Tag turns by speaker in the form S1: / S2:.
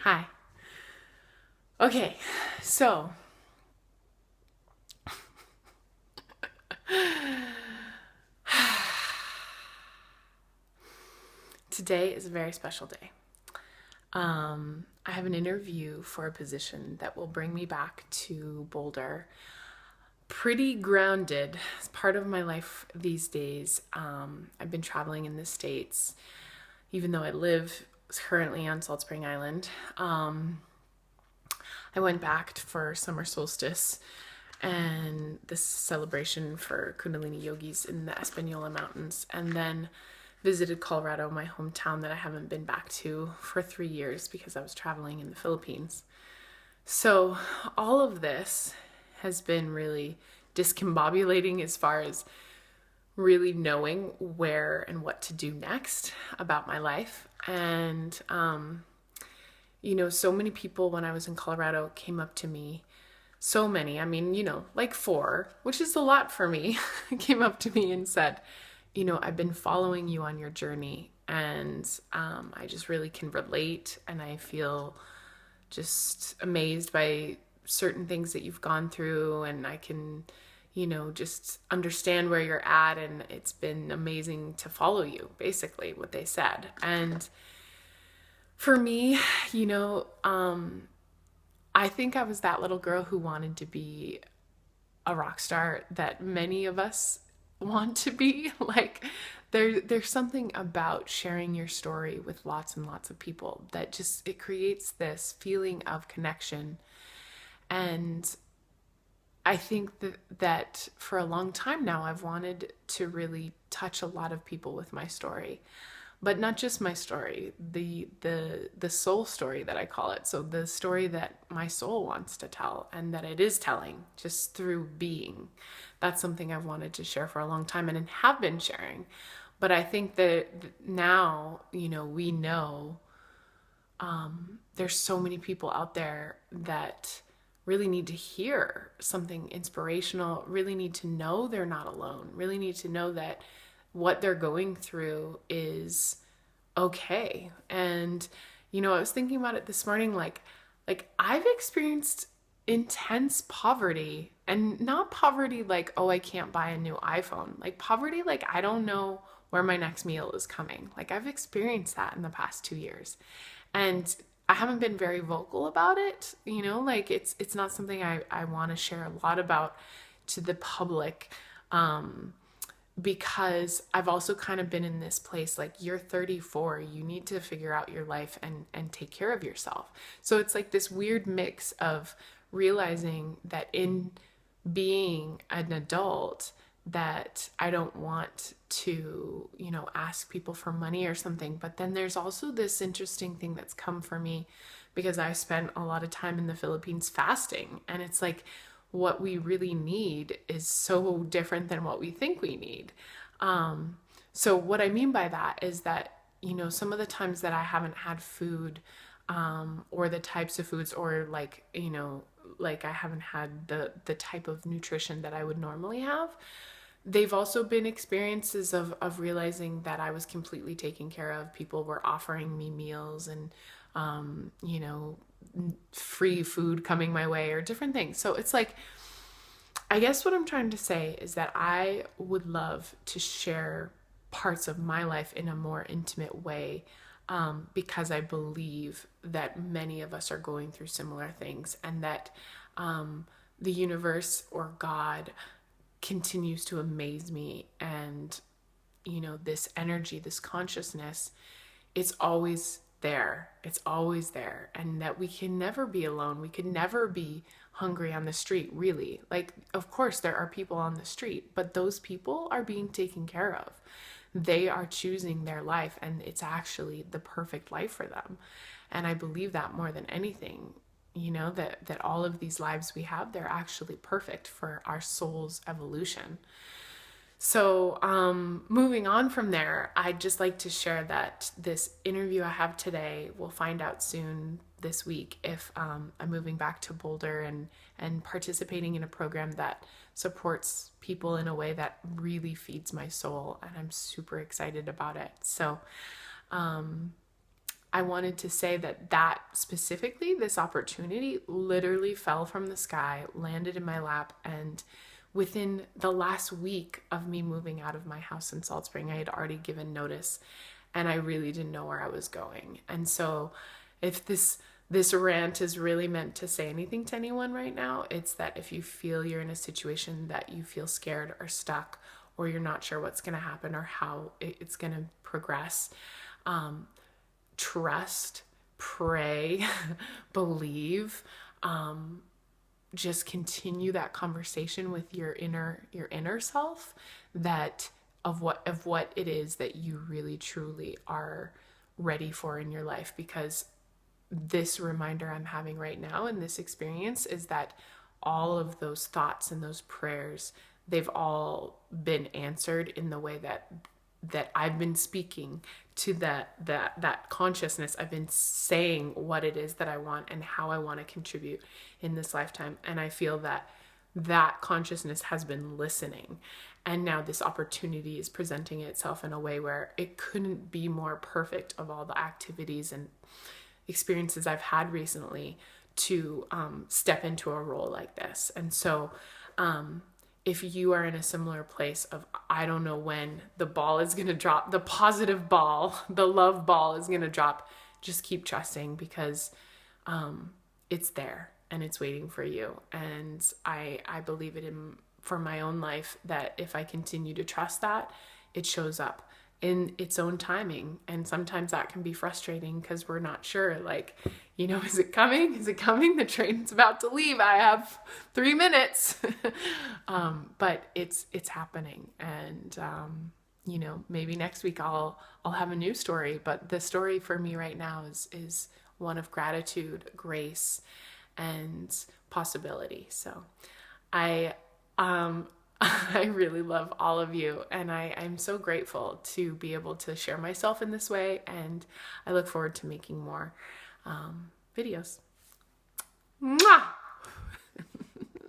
S1: Hi. Okay, so today is a very special day. I have an interview for a position that will bring me back to Boulder. Pretty grounded as part of my life these days. I've been traveling in the States, even though I live currently on Salt Spring Island. I went back for summer solstice and this celebration for Kundalini yogis in the Espanola Mountains, and then visited Colorado, my hometown that I haven't been back to for 3 years because I was traveling in the Philippines. So, all of this has been really discombobulating as far as really knowing where and what to do next about my life. And so many people when I was in Colorado came up to me. So many, I mean, like four, which is a lot for me, came up to me and said, I've been following you on your journey, and I just really can relate, and I feel just amazed by certain things that you've gone through, and I can, just understand where you're at, and it's been amazing to follow you, basically, what they said. And for me, you know, I think I was that little girl who wanted to be a rock star that many of us want to be. Like there's something about sharing your story with lots and lots of people that just it creates this feeling of connection. And I think that for a long time now I've wanted to really touch a lot of people with my story, but not just my story, the soul story that I call it. So the story that my soul wants to tell and that it is telling just through being. That's something I've wanted to share for a long time and have been sharing. But I think that now, we know there's so many people out there that really need to hear something inspirational, really need to know they're not alone, really need to know that what they're going through is okay. And I was thinking about it this morning, like I've experienced intense poverty, and not poverty like, oh, I can't buy a new iPhone. Like poverty like I don't know where my next meal is coming. Like I've experienced that in the past 2 years. And I haven't been very vocal about it, like it's not something I want to share a lot about to the public. Because I've also kind of been in this place like you're 34, you need to figure out your life and take care of yourself. So it's like this weird mix of realizing that in being an adult that I don't want to, ask people for money or something. But then there's also this interesting thing that's come for me because I spent a lot of time in the Philippines fasting, and it's like what we really need is so different than what we think we need. So what I mean by that is that, some of the times that I haven't had food, or the types of foods, or like I haven't had the type of nutrition that I would normally have, they've also been experiences of realizing that I was completely taken care of. People were offering me meals and, free food coming my way or different things. So it's like, I guess what I'm trying to say is that I would love to share parts of my life in a more intimate way, because I believe that many of us are going through similar things, and that the universe or God continues to amaze me. And, this energy, this consciousness, it's always there. It's always there. And that we can never be alone. We can never be hungry on the street, really. Like, of course, there are people on the street, but those people are being taken care of. They are choosing their life, and it's actually the perfect life for them. And I believe that more than anything, that all of these lives we have, they're actually perfect for our soul's evolution. So, moving on from there, I'd just like to share that this interview I have today, we'll find out soon this week if I'm moving back to Boulder and participating in a program that supports people in a way that really feeds my soul. And I'm super excited about it. So, I wanted to say that specifically, this opportunity literally fell from the sky, landed in my lap, and within the last week of me moving out of my house in Salt Spring, I had already given notice, and I really didn't know where I was going. And so if this rant is really meant to say anything to anyone right now, it's that if you feel you're in a situation that you feel scared or stuck, or you're not sure what's going to happen or how it's going to progress, trust, pray, believe, just continue that conversation with your inner self, that of what it is that you really truly are ready for in your life. Because this reminder I'm having right now in this experience is that all of those thoughts and those prayers, they've all been answered in the way that I've been speaking to that consciousness. I've been saying what it is that I want and how I want to contribute in this lifetime. And I feel that consciousness has been listening. And now this opportunity is presenting itself in a way where it couldn't be more perfect, of all the activities and experiences I've had recently to step into a role like this. And so if you are in a similar place of, I don't know when the ball is going to drop, the positive ball, the love ball is going to drop, just keep trusting, because it's there and it's waiting for you. And I believe it for my own life, that if I continue to trust that, it shows up in its own timing. And sometimes that can be frustrating because we're not sure, like, is it coming? Is it coming? The train's about to leave. I have 3 minutes. But it's happening. And, maybe next week I'll have a new story, but the story for me right now is one of gratitude, grace, and possibility. So I really love all of you, and I'm so grateful to be able to share myself in this way, and I look forward to making more videos. Mwah!